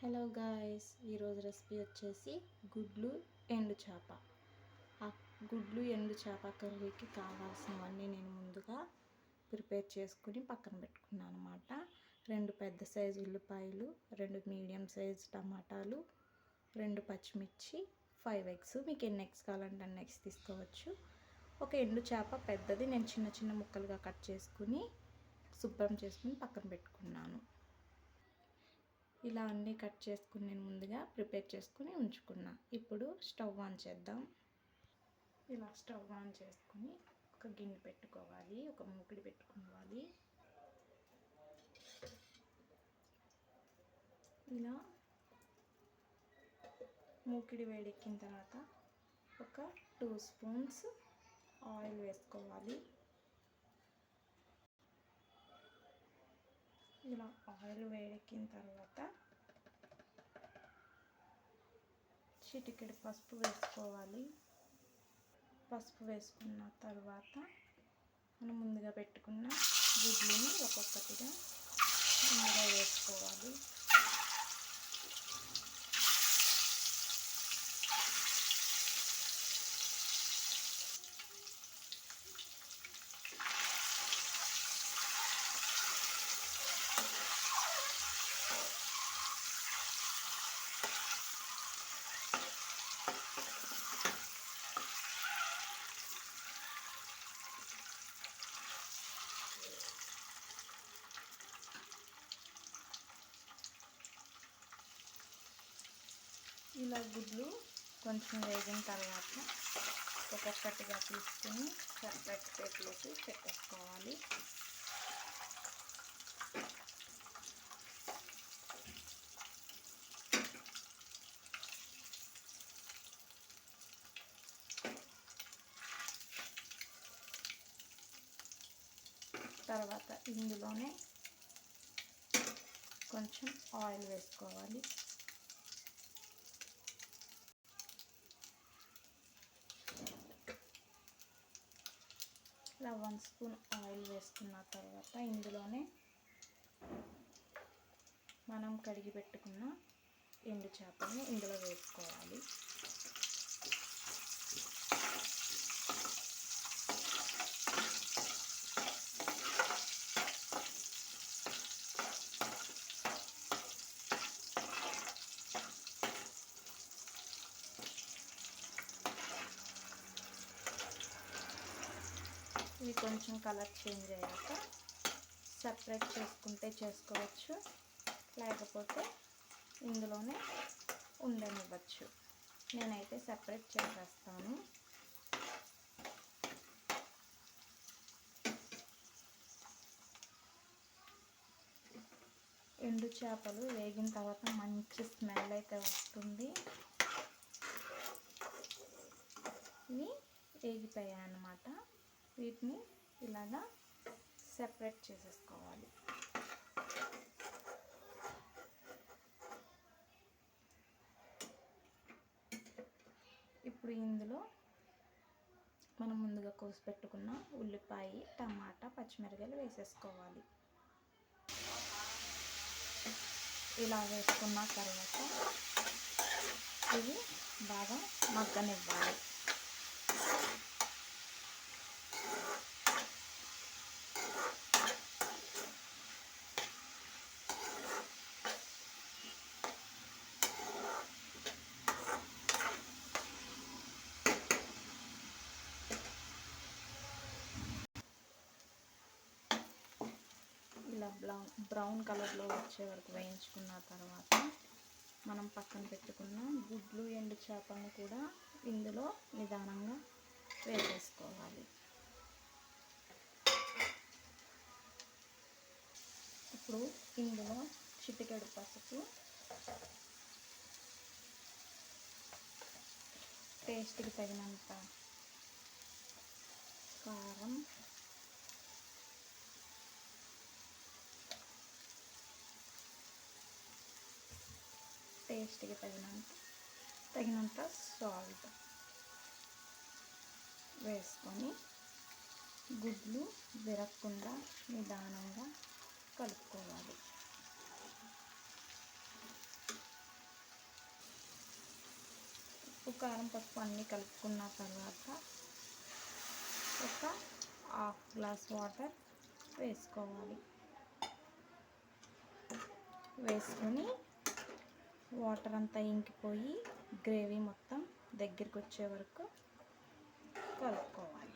Hello guys, ఈరోజు recipe వచ్చేసి గుడ్లు ఎండు చేప. ఆ గుడ్లు ఎండు చేప కర్రీకి కావాల్సినవన్నీ నేను ముందుగా ప్రిపేర్ చేసుకుని పక్కన పెట్టుకున్నాను అనమాట. 2 పెద్ద సైజు ఉల్లిపాయలు, 2 మీడియం సైజు టమాటాలు, 2 పచ్చిమిర్చి, 5 ఎగ్స్. మీకు ఎన్ని ఎగ్స్ కావాలంటే అన్ని ఎగ్స్ తీసుకోవచ్చు. ఒక ఎండు చేప పెద్దది నేను చిన్న చిన్న ముక్కలుగా కట్ చేసుకుని శుభ్రం చేసుకుని పక్కన పెట్టుకున్నాను. ఇలా అన్నీ కట్ చేసుకుని నేను ముందుగా ప్రిపేర్ చేసుకుని ఉంచుకున్నా. ఇప్పుడు స్టవ్ ఆన్ చేద్దాం. ఇలా స్టవ్ ఆన్ చేసుకుని ఒక గిన్నె పెట్టుకోవాలి, ఒక మూకిడి పెట్టుకోవాలి. ఇలా మూకిడి వేడెక్కిన తర్వాత ఒక 2 స్పూన్స్ ఆయిల్ వేసుకోవాలి. ఇలా ఆయిల్ వేడెక్కిన తర్వాత చిటికెడు పసుపు వేసుకోవాలి. పసుపు వేసుకున్న తర్వాత మనం ముందుగా పెట్టుకున్న గుడ్లని ఒక్కొక్కటిగా ఇందులో వేసుకోవాలి. ఇలా గుడ్లు కొంచెం వేగిన తర్వాత ఒక్కొక్కటిగా తీసుకుని సపరేట్ ప్లేట్లోకి పెట్టేసుకోవాలి. తర్వాత ఇందులోనే కొంచెం ఆయిల్ వేసుకోవాలి. ఇలా 1 స్పూన్ ఆయిల్ వేసుకున్న తర్వాత ఇందులోనే మనం కడిగి పెట్టుకున్న ఎండు చేపని ఇందులో వేసుకోవాలి. ఇవి కొంచెం కలర్ చేంజ్ అయ్యాక సపరేట్ చేసుకుంటే చేసుకోవచ్చు, లేకపోతే ఇందులోనే ఉండనివ్వచ్చు. నేనైతే సపరేట్ చేసేస్తాను. ఎండు చేపలు వేగిన తర్వాత మంచి స్మెల్ అయితే వస్తుంది. ఇవి వేగిపోయాయి అన్నమాట. వీటిని ఇలాగా సెపరేట్ చేసేసుకోవాలి. ఇప్పుడు ఇందులో మనం ముందుగా కోసి పెట్టుకున్న ఉల్లిపాయ, టమాటా, పచ్చిమిరపకాయలు వేసేసుకోవాలి. ఇలా వేసుకున్న తర్వాత ఇవి బాగా మగ్గనివ్వాలి. ఇలా బ్రౌన్ కలర్లో వచ్చే వరకు వేయించుకున్న తర్వాత మనం పక్కన పెట్టుకున్న గుడ్లు ఎండు చేపలను కూడా ఇందులో నిదానంగా వేసేసుకోవాలి. ఇప్పుడు ఇందులో చిటికెడు పసుపు, టేస్ట్కి తగినంత కారం, టేస్ట్కి తగినంత సాల్ట్ వేసుకొని గుడ్లు విరగకుండా నిదానంగా కలుపుకోవాలి. కారం, పసుపు అన్నీ కలుపుకున్న తర్వాత ఒక హాఫ్ గ్లాస్ వాటర్ వేసుకోవాలి. వేసుకొని వాటర్ అంతా ఇంకిపోయి గ్రేవీ మొత్తం దగ్గరికి వచ్చే వరకు కలుపుకోవాలి.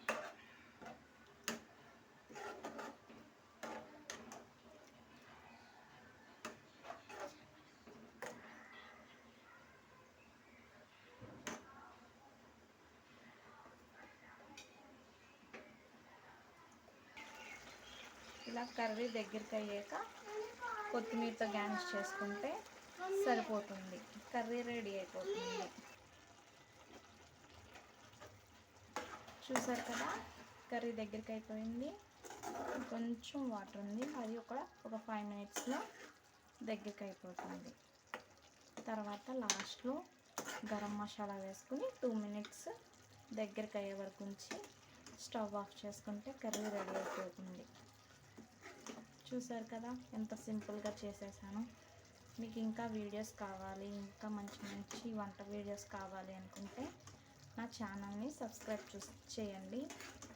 ఇలా కర్రీ దగ్గరికి అయ్యాక కొత్తిమీరతో గార్నిష్ చేసుకుంటే సరిపోతుంది. కర్రీ రెడీ అయిపోతుంది. చూసారు కదా, కర్రీ దగ్గరికి అయిపోయింది. కొంచెం వాటర్ ఉంది, అది ఒక 5 మినిట్స్లో దగ్గరికి అయిపోతుంది. తర్వాత లాస్ట్లో గరం మసాలా వేసుకుని 2 మినిట్స్ దగ్గరికి అయ్యే వరకు ఉంచి స్టవ్ ఆఫ్ చేసుకుంటే కర్రీ రెడీ అయిపోతుంది. చూసారు కదా, ఎంత సింపుల్గా చేసేసాను. మీకు ఇంకా వీడియోస్ కావాలి, ఇంకా మంచి మంచి వంట వీడియోస్ కావాలి అనుకుంటే నా ఛానల్ని సబ్స్క్రైబ్ చేయండి.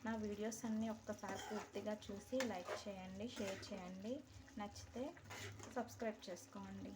నా వీడియోస్ అన్నీ ఒక్కసారి పూర్తిగా చూసి లైక్ చేయండి, షేర్ చేయండి. నచ్చితే సబ్స్క్రైబ్ చేసుకోండి.